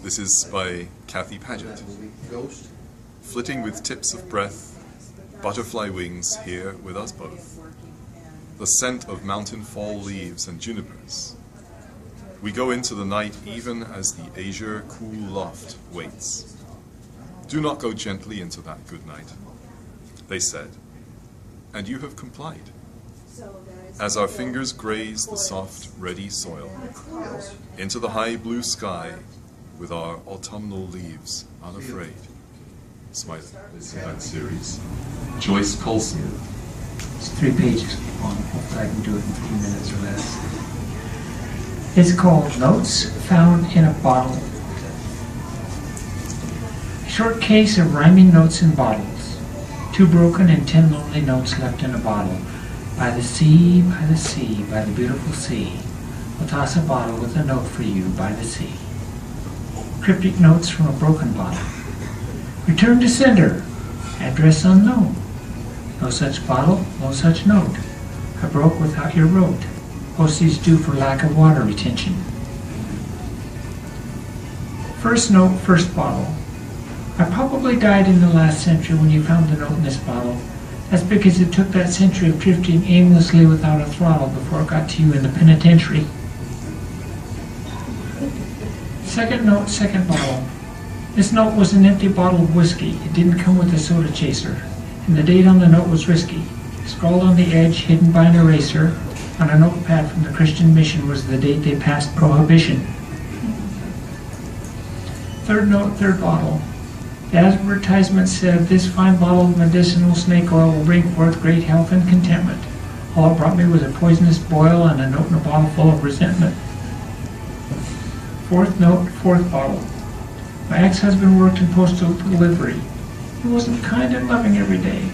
This is by Kathy Paget. Flitting with tips of breath, butterfly wings here with us both. The scent of mountain fall leaves and junipers. We go into the night even as the azure cool loft waits. Do not go gently into that good night, they said, and you have complied. As our fingers graze the soft, ready soil, into the high blue sky with our autumnal leaves unafraid. Smiling. This is that series. Joyce Colson. It's 3 pages long. Hopefully I can do it in 3 minutes or less. It's called Notes Found in a Bottle. A short case of rhyming notes in bottles. 2 broken and 10 lonely notes left in a bottle. By the sea, by the sea, by the beautiful sea. We'll toss a bottle with a note for you by the sea. Cryptic notes from a broken bottle. Return to sender. Address unknown. No such bottle, no such note. I broke without your rote. Postage due for lack of water retention. First note, first bottle. I probably died in the last century when you found the note in this bottle. That's because it took that century of drifting aimlessly without a throttle before it got to you in the penitentiary. Second note, second bottle. This note was an empty bottle of whiskey. It didn't come with a soda chaser, and the date on the note was risky. Scrawled on the edge, hidden by an eraser, on a notepad from the Christian mission was the date they passed prohibition. Third note, third bottle. The advertisement said, this fine bottle of medicinal snake oil will bring forth great health and contentment. All it brought me was a poisonous boil and a note in a bottle full of resentment. Fourth note, fourth bottle. My ex-husband worked in postal delivery. He wasn't kind and loving every day.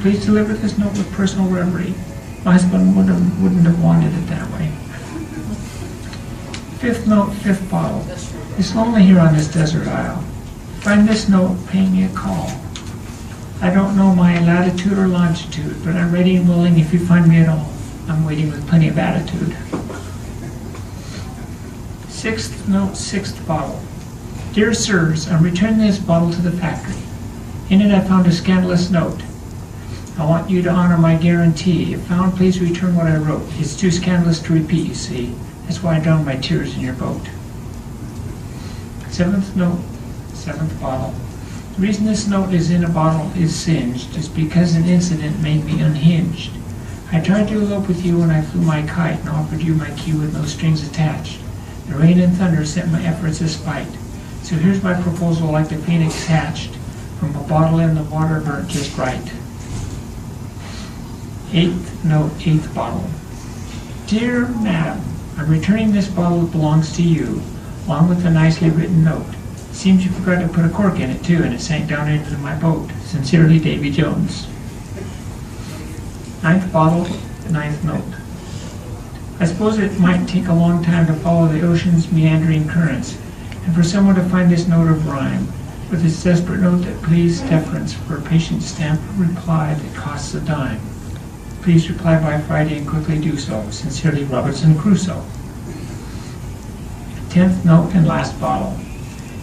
Please deliver this note with personal reverie. My husband wouldn't have wanted it that way. Fifth note, fifth bottle. It's lonely here on this desert isle. Find this note, pay me a call. I don't know my latitude or longitude, but I'm ready and willing if you find me at all. I'm waiting with plenty of attitude. Sixth note, sixth bottle. Dear sirs, I'm returning this bottle to the factory. In it I found a scandalous note. I want you to honor my guarantee. If found, please return what I wrote. It's too scandalous to repeat, you see. That's why I drowned my tears in your boat. Seventh note, seventh bottle. The reason this note is in a bottle is singed is because an incident made me unhinged. I tried to elope with you when I flew my kite and offered you my key with no strings attached. The rain and thunder sent my efforts a spite. So here's my proposal like the phoenix hatched, from a bottle in the water burnt just right. Eighth note, eighth bottle. Dear Madam, I'm returning this bottle that belongs to you, along with a nicely written note. Seems you forgot to put a cork in it too, and it sank down into my boat. Sincerely, Davy Jones. Ninth bottle, ninth note. I suppose it might take a long time to follow the ocean's meandering currents, and for someone to find this note of rhyme, with its desperate note that pleads deference for a patient stamped reply that costs a dime. Please reply by Friday and quickly do so. Sincerely, Robinson Crusoe. 10th note and last bottle.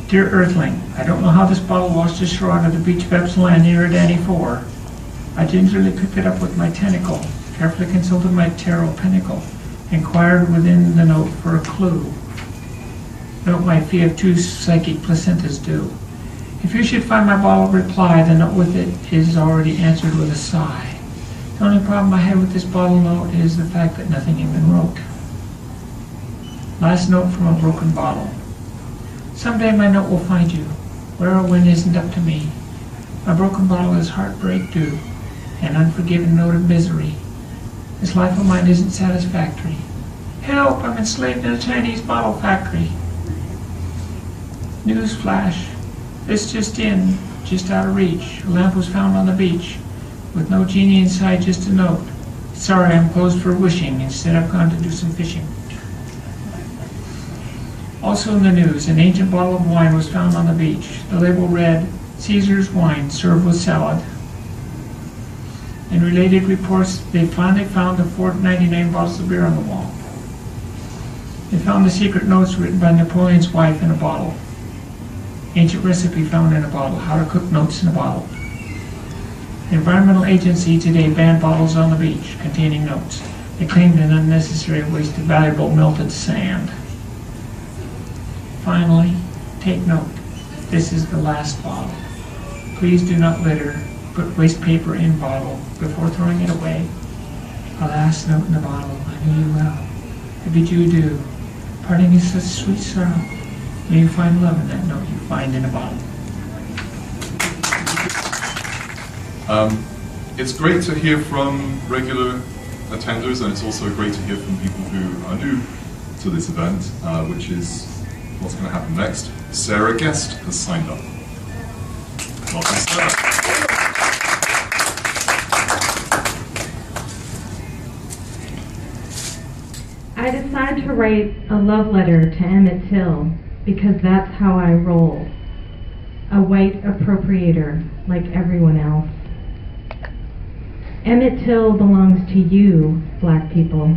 Dear Earthling, I don't know how this bottle washed ashore onto the beach of Epsilon near Danny 4. I gingerly picked it up with my tentacle, carefully consulted my tarot pinnacle, inquired within the note for a clue. Note my fee of 2 psychic placentas due. If you should find my bottle reply, the note with it is already answered with a sigh. The only problem I have with this bottle note is the fact that nothing even wrote. Last note from a broken bottle. Someday my note will find you. Where or when isn't up to me. My broken bottle is heartbreak due, an unforgiven note of misery. This life of mine isn't satisfactory. Help! I'm enslaved in a Chinese bottle factory. News flash. This just in, just out of reach. A lamp was found on the beach, with no genie inside, just a note. Sorry, I'm closed for wishing. Instead, I've gone to do some fishing. Also in the news, an ancient bottle of wine was found on the beach. The label read, Caesar's wine, served with salad. In related reports, they finally found the 499 bottles of beer on the wall. They found the secret notes written by Napoleon's wife in a bottle. Ancient recipe found in a bottle. How to cook notes in a bottle. The Environmental Agency today banned bottles on the beach containing notes. They claimed an unnecessary waste of valuable melted sand. Finally, take note. This is the last bottle. Please do not litter. Put waste paper in bottle before throwing it away. A last note in the bottle. I knew you well. I bid you adieu. Parting is such sweet sorrow. May you find love in that note you find in a bottle. It's great to hear from regular attenders, and it's also great to hear from people who are new to this event, which is what's going to happen next. Sarah Guest has signed up. Welcome, Sarah. I decided to write a love letter to Emmett Till because that's how I roll. A white appropriator like everyone else. Emmett Till belongs to you, black people,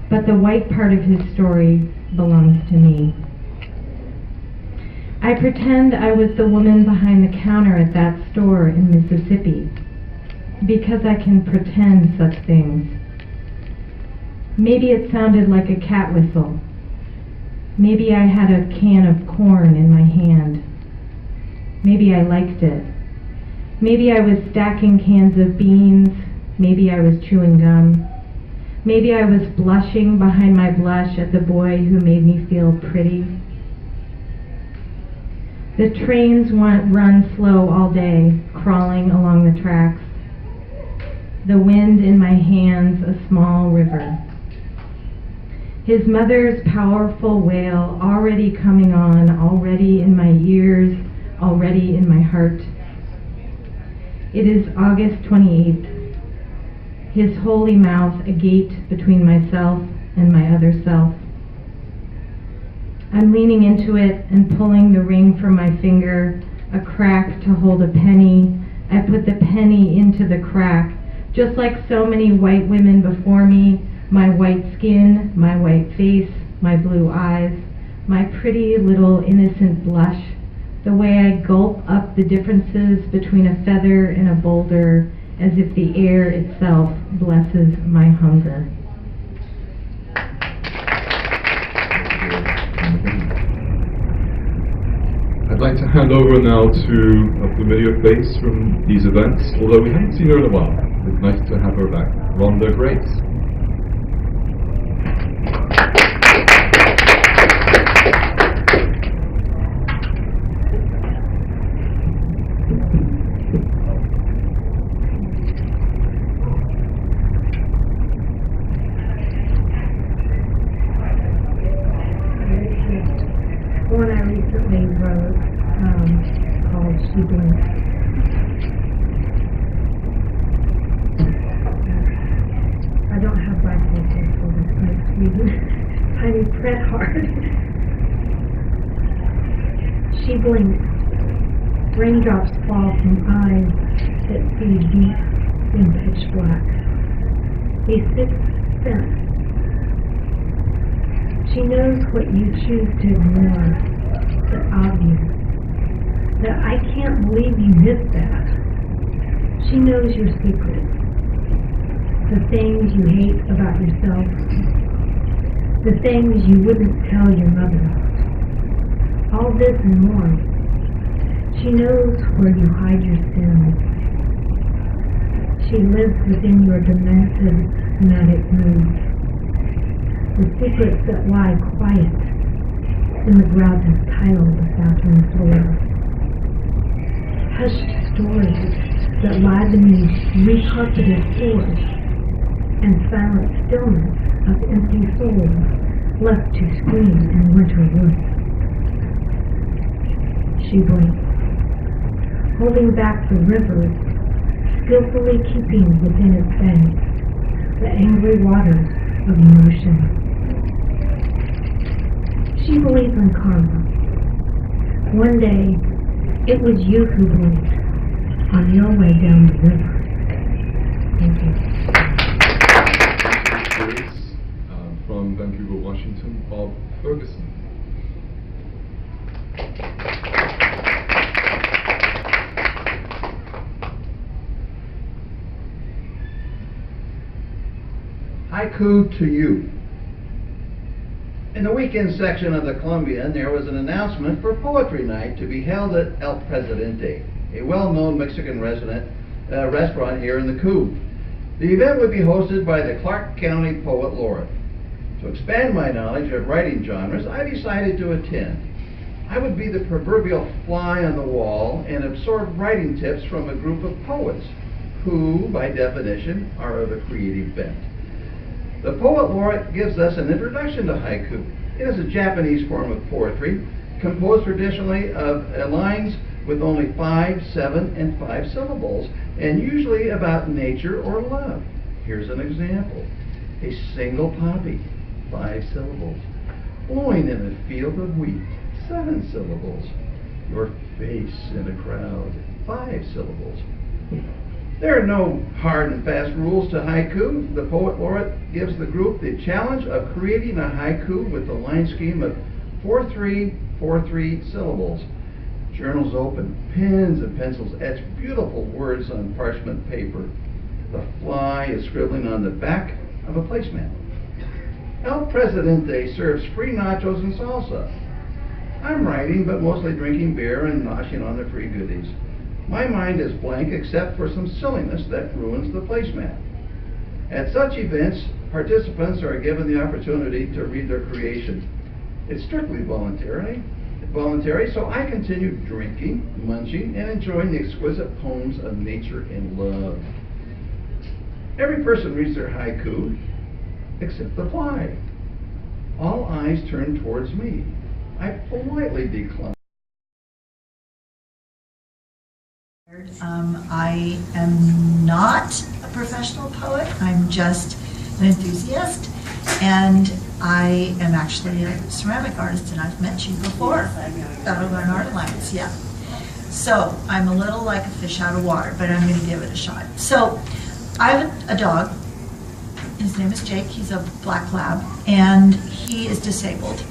but the white part of his story belongs to me. I pretend I was the woman behind the counter at that store in Mississippi because I can pretend such things. Maybe it sounded like a cat whistle. Maybe I had a can of corn in my hand. Maybe I liked it. Maybe I was stacking cans of beans. Maybe I was chewing gum. Maybe I was blushing behind my blush at the boy who made me feel pretty. The trains run slow all day, crawling along the tracks. The wind in my hands, a small river. His mother's powerful wail already coming on, already in my ears, already in my heart. It is August 28th. His holy mouth agape between myself and my other self. I'm leaning into it and pulling the ring from my finger, a crack to hold a penny. I put the penny into the crack, just like so many white women before me, my white skin, my white face, my blue eyes, my pretty little innocent blush, the way I gulp up the differences between a feather and a boulder, as if the air itself blesses my hunger. I'd like to hand over now to a familiar face from these events, although we haven't seen her in a while. It's nice to have her back. Rhonda Grace. One I recently wrote called She Blinked. I don't have bifocals, so this makes me tiny print hard. She blinks. Raindrops fall from eyes that see deep in pitch black. A sixth sense. She knows what you choose to ignore, the obvious, that I can't believe you missed that. She knows your secrets, the things you hate about yourself, the things you wouldn't tell your mother. All this and more. She knows where you hide your sins. She lives within your demented, manic moods. The secrets that lie quiet in the grouted tile of the bathroom floor. Hushed stories that lie beneath recarpeted floors and silent stillness of empty souls left to scream in winter woods. She blinks, holding back the rivers, skillfully keeping within its banks the angry waters of emotion. She believes in karma. One day, it was you who blinked on your way down the river. Thank you. From Vancouver, Washington, Bob Ferguson. haiku to you. In the weekend section of the Columbian, there was an announcement for Poetry Night to be held at El Presidente, a well-known Mexican restaurant here in the Coup. The event would be hosted by the Clark County Poet Laureate. To expand my knowledge of writing genres, I decided to attend. I would be the proverbial fly on the wall and absorb writing tips from a group of poets who, by definition, are of a creative bent. The Poet Laureate gives us an introduction to haiku. It is a Japanese form of poetry, composed traditionally of lines with only 5, 7, and 5 syllables, and usually about nature or love. Here's an example. A single poppy, 5 syllables. Blowing in a field of wheat, 7 syllables. Your face in a crowd, 5 syllables. There are no hard and fast rules to haiku. The Poet Laureate gives the group the challenge of creating a haiku with a line scheme of 4-3-4-3 syllables. Journals open, pens and pencils etch beautiful words on parchment paper. The fly is scribbling on the back of a placemat. El Presidente serves free nachos and salsa. I'm writing, but mostly drinking beer and noshing on the free goodies. My mind is blank except for some silliness that ruins the placemat. At such events, participants are given the opportunity to read their creation. It's strictly voluntary, so I continue drinking, munching, and enjoying the exquisite poems of nature and love. Every person reads their haiku, except the fly. All eyes turn towards me. I politely decline. I am not a professional poet. I'm just an enthusiast, and I am actually a ceramic artist, and I've met you before out of an art alliance. Yeah. So I'm a little like a fish out of water, but I'm going to give it a shot. So I have a dog. His name is Jake. He's a black lab, and he is disabled.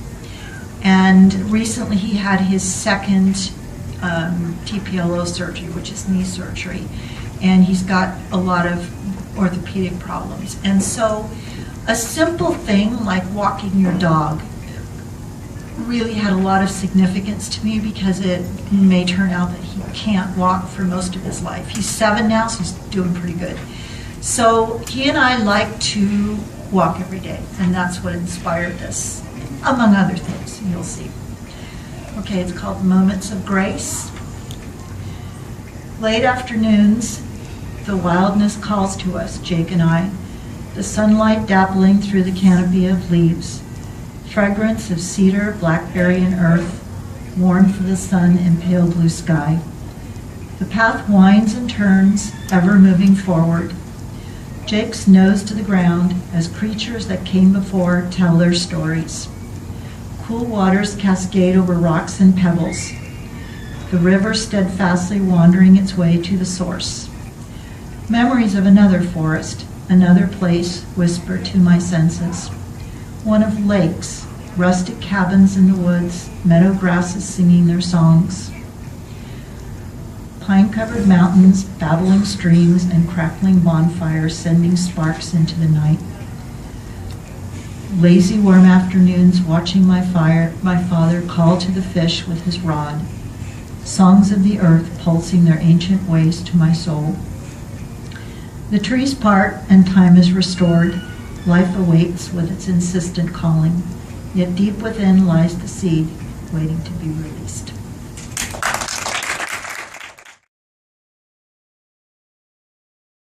And recently he had his second TPLO surgery, which is knee surgery, and he's got a lot of orthopedic problems. And so a simple thing like walking your dog really had a lot of significance to me, because it may turn out that he can't walk for most of his life. He's 7 now, so he's doing pretty good. So he and I like to walk every day, and that's what inspired this, among other things, you'll see. Okay, it's called Moments of Grace. Late afternoons, the wildness calls to us, Jake and I, the sunlight dappling through the canopy of leaves, fragrance of cedar, blackberry, and earth, warmth of the sun and pale blue sky. The path winds and turns, ever moving forward. Jake's nose to the ground as creatures that came before tell their stories. Cool waters cascade over rocks and pebbles, the river steadfastly wandering its way to the source. Memories of another forest, another place whisper to my senses. One of lakes, rustic cabins in the woods, meadow grasses singing their songs. Pine-covered mountains, babbling streams, and crackling bonfires sending sparks into the night. Lazy warm afternoons watching my father call to the fish with his rod. Songs of the earth pulsing their ancient ways to my soul. The trees part and time is restored. Life awaits with its insistent calling. Yet deep within lies the seed waiting to be released.